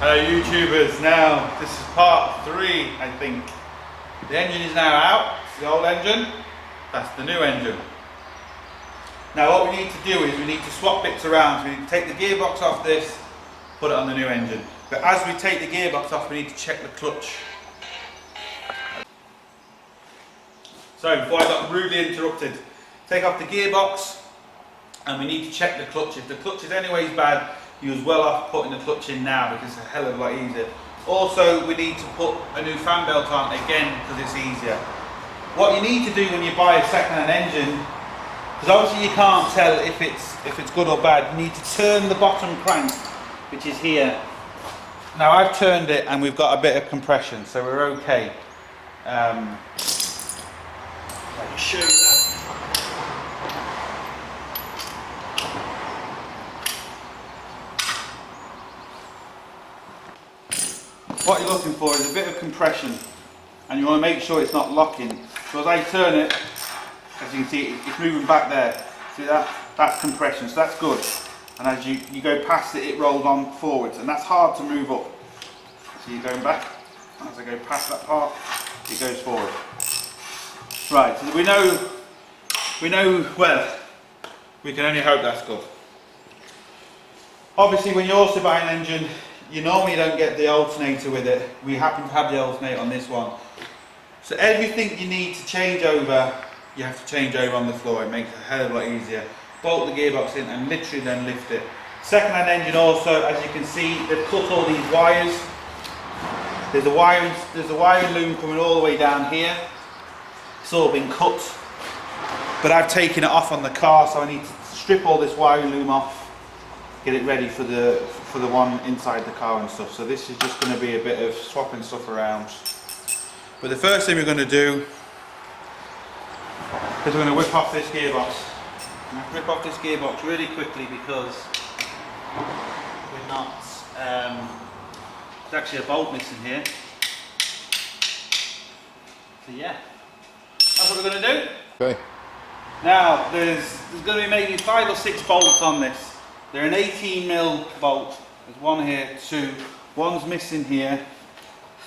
Hello YouTubers, now this is part 3 I think. The engine is now out, it's the old engine, that's the new engine. Now what we need to do is we need to swap bits around, so we need to take the gearbox off this, put it on the new engine. But as we take the gearbox off we need to check the clutch. So before I got rudely interrupted, take off the gearbox and we need to check the clutch. If the clutch is anyways bad, you're as well off putting the clutch in now because it's a hell of a lot easier. Also, we need to put a new fan belt on again because it's easier. What you need to do when you buy a second-hand engine, because obviously you can't tell if it's good or bad, you need to turn the bottom crank, which is here. Now I've turned it and we've got a bit of compression, so we're okay. I can show you that. What you're looking for is a bit of compression, and you want to make sure it's not locking. So as I turn it, as you can see, it's moving back there. See that? That's compression, so that's good. And as you go past it, it rolls on forwards, and that's hard to move up. So you're going back, and as I go past that part, it goes forward. Right, so we know, well, we can only hope that's good. Obviously, when you also buy an engine, you normally don't get the alternator with it. We happen to have the alternator on this one. So everything you need to change over, you have to change over on the floor. It makes it a hell of a lot easier. Bolt the gearbox in and literally then lift it. Second-hand engine also, as you can see, they've cut all these wires. There's a wiring loom coming all the way down here. It's all been cut. But I've taken it off on the car, so I need to strip all this wiring loom off, get it ready for the one inside the car and stuff. So this is just going to be a bit of swapping stuff around. But the first thing we're going to do is we're going to whip off this gearbox. I'm going to rip off this gearbox really quickly because we're not, there's actually a bolt missing here. So yeah, that's what we're going to do. Okay. Now there's going to be maybe 5 or 6 bolts on this. They're an 18mm bolt. There's one here, 2. One's missing here.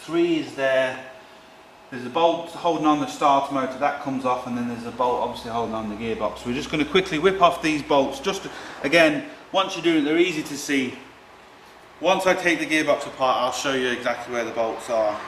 3 is there. There's a bolt holding on the starter motor, that comes off, and then there's a bolt obviously holding on the gearbox. So we're just going to quickly whip off these bolts. Just again, once you're doing it, they're easy to see. Once I take the gearbox apart, I'll show you exactly where the bolts are.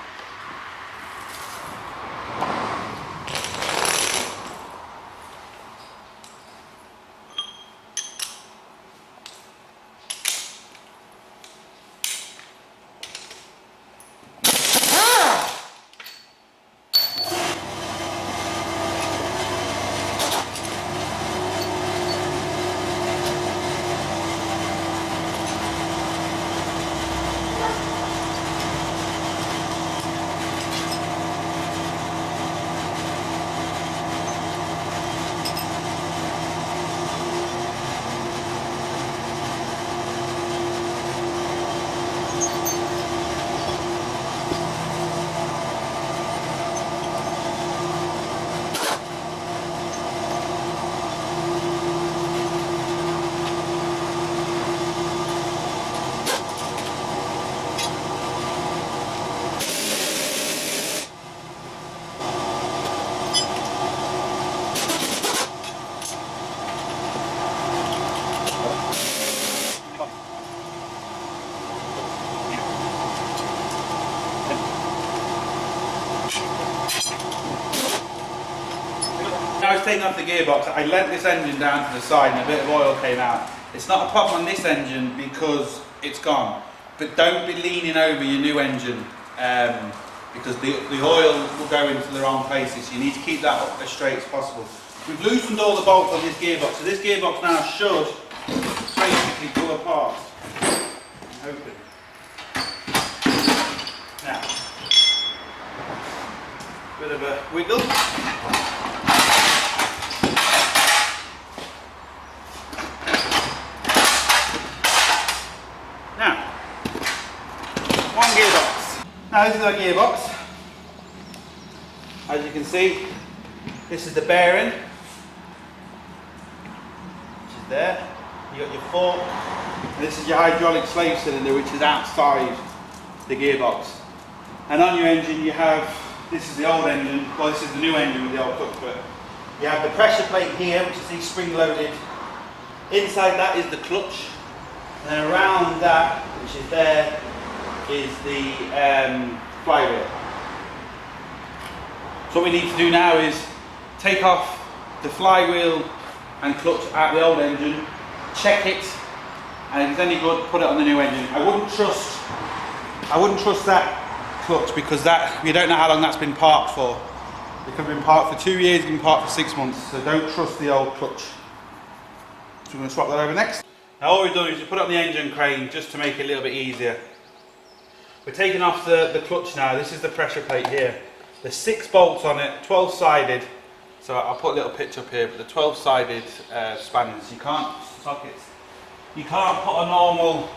I was taking off the gearbox, I let this engine down to the side and a bit of oil came out. It's not a problem on this engine because it's gone, but don't be leaning over your new engine because the oil will go into the wrong places. You need to keep that up as straight as possible. We've loosened all the bolts on this gearbox, so this gearbox now should basically pull apart. I'm hoping. Now, bit of a wiggle. One gearbox. Now this is our gearbox. As you can see, this is the bearing, which is there. You got your fork, and this is your hydraulic slave cylinder, which is outside the gearbox. And on your engine you have, this is the old engine, well this is the new engine with the old clutch, but you have the pressure plate here, which is the spring loaded. Inside that is the clutch, and then around that, which is there, is the flywheel. So what we need to do now is take off the flywheel and clutch out of the old engine, check it, and if it's any good, put it on the new engine. I wouldn't trust that clutch because that, you don't know how long that's been parked for. It could have been parked for 2 years, been parked for 6 months, so don't trust the old clutch. So we're going to swap that over next. Now all we've done is we put it on the engine crane just to make it a little bit easier. We're taking off the clutch now. This is the pressure plate here. There's 6 bolts on it, 12 sided. So I'll put a little picture up here, but the 12 sided spanners, sockets. You can't put a normal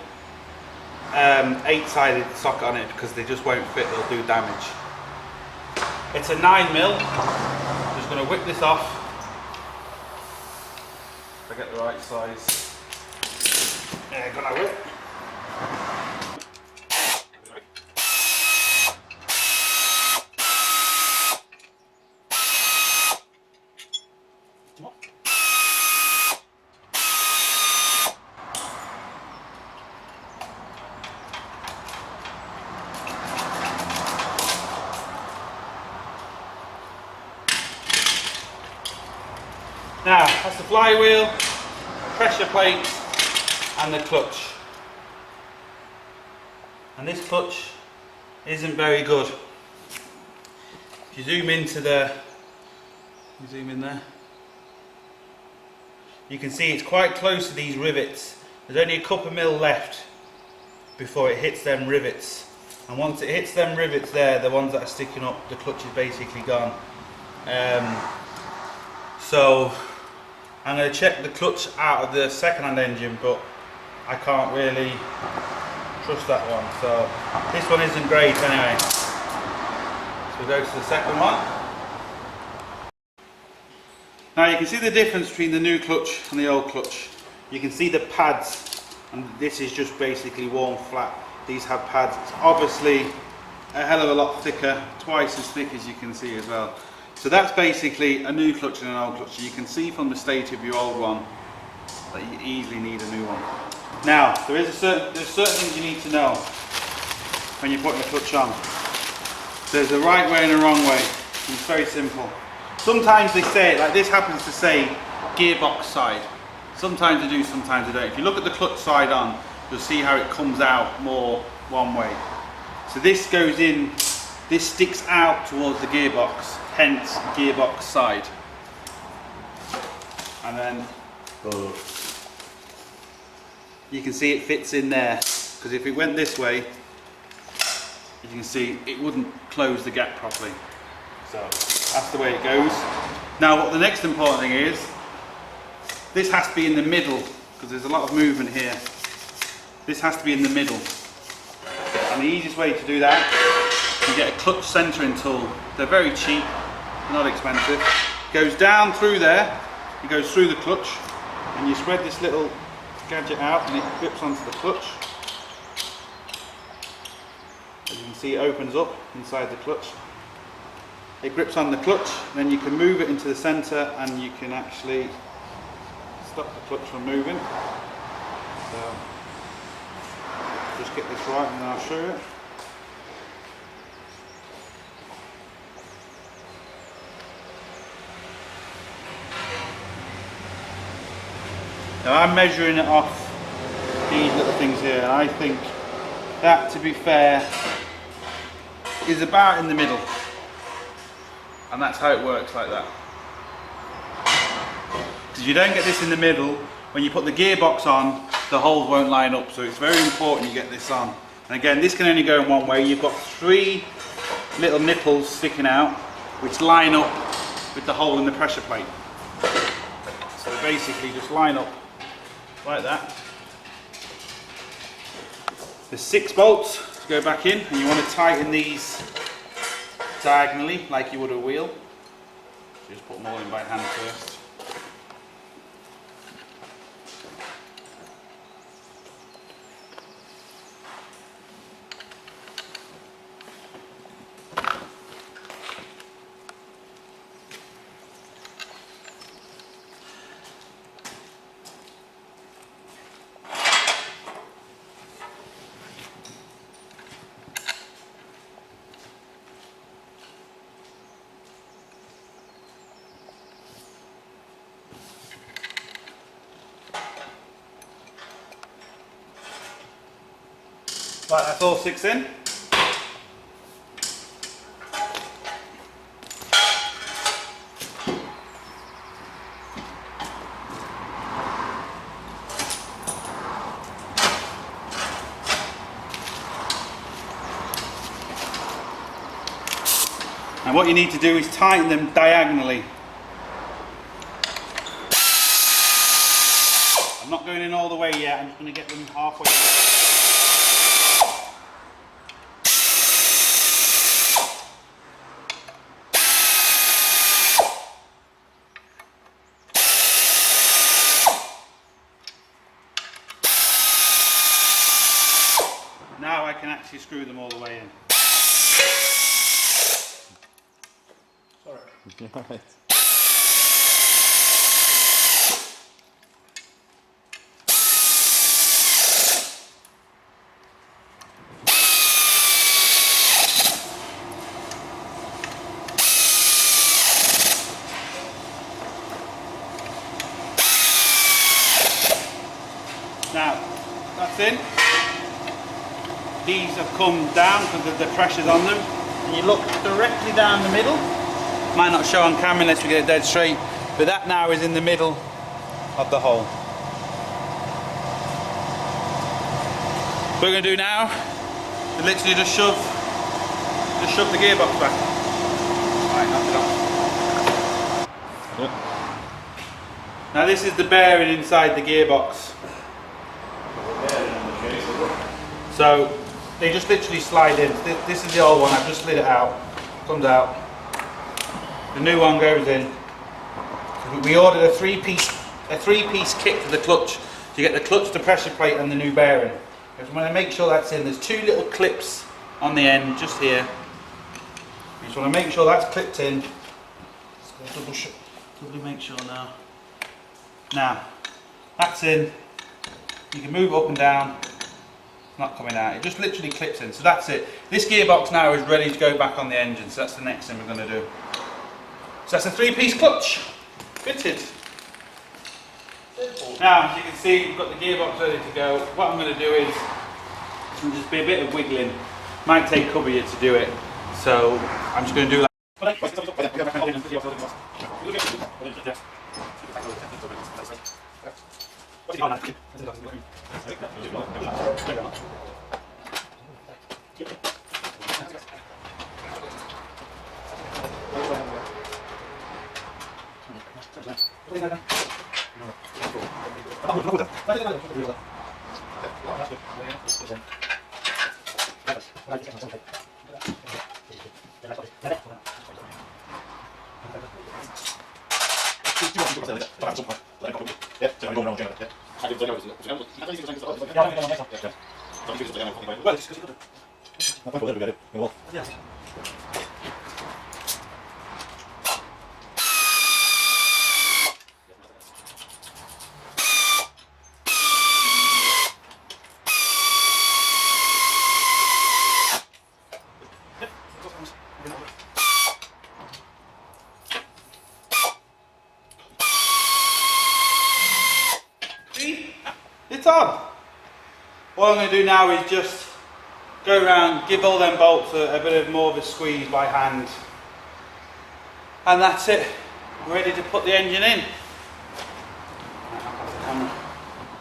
8 sided socket on it because they just won't fit, they'll do damage. It's a 9mm. Just going to whip this off. If I get the right size. Yeah, gonna whip. Now, that's the flywheel, pressure plate, and the clutch. And this clutch isn't very good. If you zoom into there, you can see it's quite close to these rivets. There's only a couple mil left before it hits them rivets. And once it hits them rivets there, the ones that are sticking up, the clutch is basically gone. So I'm going to check the clutch out of the second-hand engine, but I can't really trust that one. So this one isn't great anyway. So we go to the second one. Now you can see the difference between the new clutch and the old clutch. You can see the pads, and this is just basically worn flat. These have pads. It's obviously a hell of a lot thicker, twice as thick as you can see as well. So that's basically a new clutch and an old clutch. So you can see from the state of your old one that you easily need a new one. Now, there's certain things you need to know when you're putting the clutch on. There's a right way and a wrong way. It's very simple. Sometimes they say it, like this happens to say gearbox side. Sometimes they do, sometimes they don't. If you look at the clutch side on, you'll see how it comes out more one way. So this goes in, this sticks out towards the gearbox, hence gearbox side. And then you can see it fits in there, because if it went this way, you can see it wouldn't close the gap properly. So that's the way it goes. Now what the next important thing is, this has to be in the middle, because there's a lot of movement here. This has to be in the middle. And the easiest way to do that, you get a clutch centering tool. They're very cheap, not expensive. It goes down through there, it goes through the clutch, and you spread this little gadget out and it grips onto the clutch. As you can see, it opens up inside the clutch. It grips on the clutch, then you can move it into the center and you can actually stop the clutch from moving. So just get this right and then I'll show you. Now I'm measuring it off these little things here, and I think that, to be fair, is about in the middle. And that's how it works, like that. Because if you don't get this in the middle, when you put the gearbox on, the holes won't line up. So it's very important you get this on. And again, this can only go in one way. You've got 3 little nipples sticking out, which line up with the hole in the pressure plate. So they basically just line up like that. There's 6 bolts to go back in, and you want to tighten these diagonally like you would a wheel. So just put them all in by hand first. Right, that's all 6 in. And what you need to do is tighten them diagonally. I'm not going in all the way yet, I'm just going to get them halfway. Now I can actually screw them all the way in. Sorry. Right. Now, that's in. These have come down because the pressure's on them. And you look directly down the middle. Might not show on camera unless we get it dead straight, but that now is in the middle of the hole. What we're going to do now is literally just shove the gearbox back. Right, knock it off. Yep. Now this is the bearing inside the gearbox. So they just literally slide in. This is the old one, I've just slid it out. Comes out. The new one goes in. We ordered a three-piece kit for the clutch. So you get the clutch, the pressure plate and the new bearing. I just want to make sure that's in. There's 2 little clips on the end, just here. You just want to make sure that's clipped in. Double make sure now. Now, that's in. You can move it up and down. It's not coming out. It just literally clips in. So that's it. This gearbox now is ready to go back on the engine. So that's the next thing we're going to do. So that's a 3-piece clutch fitted. Now, as you can see, we've got the gearbox ready to go. What I'm going to do is just be a bit of wiggling. Might take a couple of years to do it. So I'm just going to do that. It's on. What I'm going to do now is just go around, give all them bolts a bit of more of a squeeze by hand, and that's it. We're ready to put the engine in.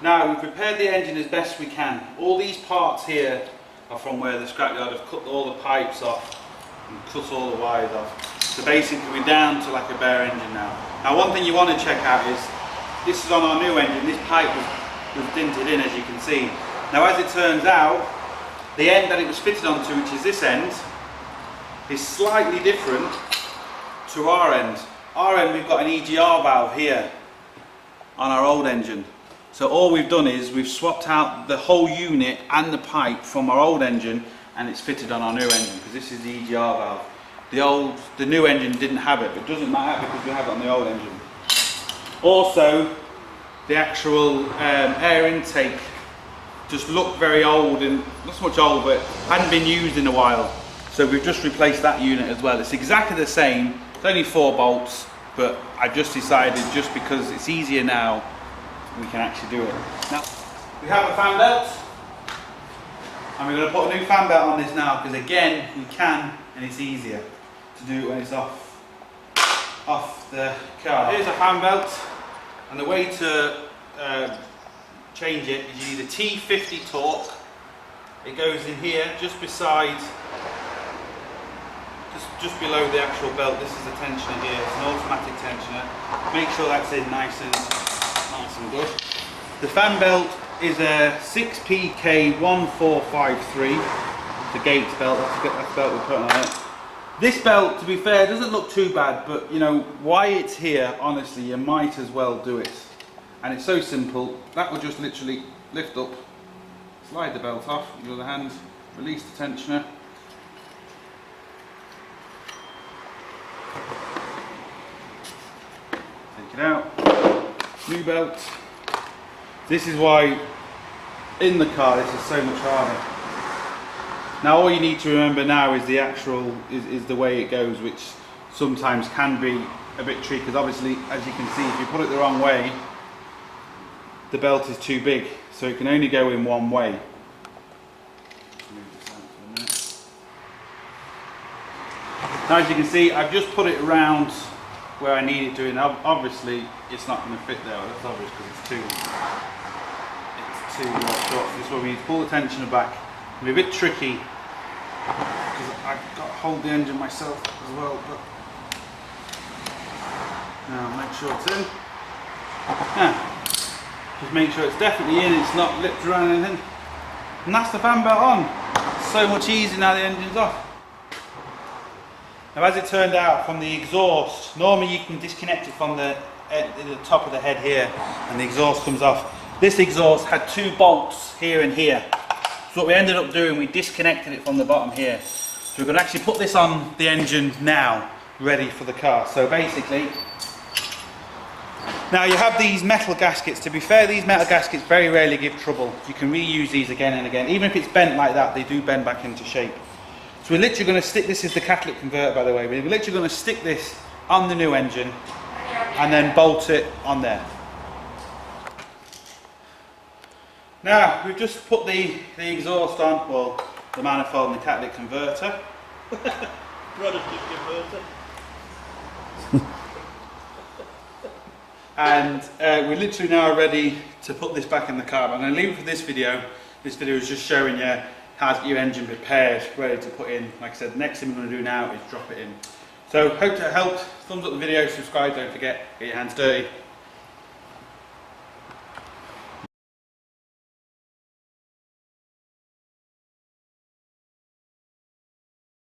Now we've prepared the engine as best we can. All these parts here are from where the scrapyard have cut all the pipes off and cut all the wires off. So basically we're down to like a bare engine now. Now one thing you want to check out is, this is on our new engine, this pipe was dinted in, as you can see. Now as it turns out, the end that it was fitted onto, which is this end, is slightly different to our end. Our end, we've got an EGR valve here on our old engine. So all we've done is we've swapped out the whole unit and the pipe from our old engine, and it's fitted on our new engine because this is the EGR valve. The new engine didn't have it, but it doesn't matter because we have it on the old engine. Also, the actual air intake just looked very old, and not so much old, but hadn't been used in a while. So we've just replaced that unit as well. It's exactly the same. It's only 4 bolts, but I just decided, just because it's easier now, we can actually do it. Now, we have a fan belt. And we're going to put a new fan belt on this now, because again, we can, and it's easier to do it when it's off the car. Here's a fan belt, and the way to change it is you need a T50 torque. It goes in here, just beside, just below the actual belt. This is the tensioner here. It's an automatic tensioner. Make sure that's in nice and good. The fan belt is a 6PK1453. The Gates belt. That's the belt we're putting on it. This belt, to be fair, doesn't look too bad, but you know why it's here. Honestly, you might as well do it. And it's so simple. That will just literally lift up. Slide the belt off with the other hand, release the tensioner. Take it out. New belt. This is why in the car this is so much harder. Now all you need to remember now is the actual, is the way it goes, which sometimes can be a bit tricky, because obviously, as you can see, if you put it the wrong way, the belt is too big, so it can only go in one way. Move this out for a minute. Now as you can see, I've just put it around where I need it to, and obviously it's not going to fit there. That's obvious because it's too short. This is where we need to pull the tensioner back. It'll be a bit tricky because I've got to hold the engine myself as well. But now make sure it's in. Yeah. Just make sure it's definitely in. It's not lipped around anything. And that's the fan belt on. So much easier now the engine's off. Now, as it turned out, from the exhaust, normally you can disconnect it from the top of the head here, and the exhaust comes off. This exhaust had two bolts here and here. So what we ended up doing, we disconnected it from the bottom here. So we're going to actually put this on the engine now, ready for the car. So basically, now you have these metal gaskets. To be fair, these metal gaskets very rarely give trouble. You can reuse these again and again. Even if it's bent like that, they do bend back into shape. So we're literally going to stick, this is the catalytic converter by the way, we're literally going to stick this on the new engine and then bolt it on there. Now we've just put the exhaust on, well the manifold and the catalytic converter. And we're literally now ready to put this back in the car. I'm going to leave it for this video. This video is just showing you how to get your engine prepared, ready to put in. Like I said, the next thing we're going to do now is drop it in. So hope that helped. Thumbs up the video, subscribe, don't forget, get your hands dirty.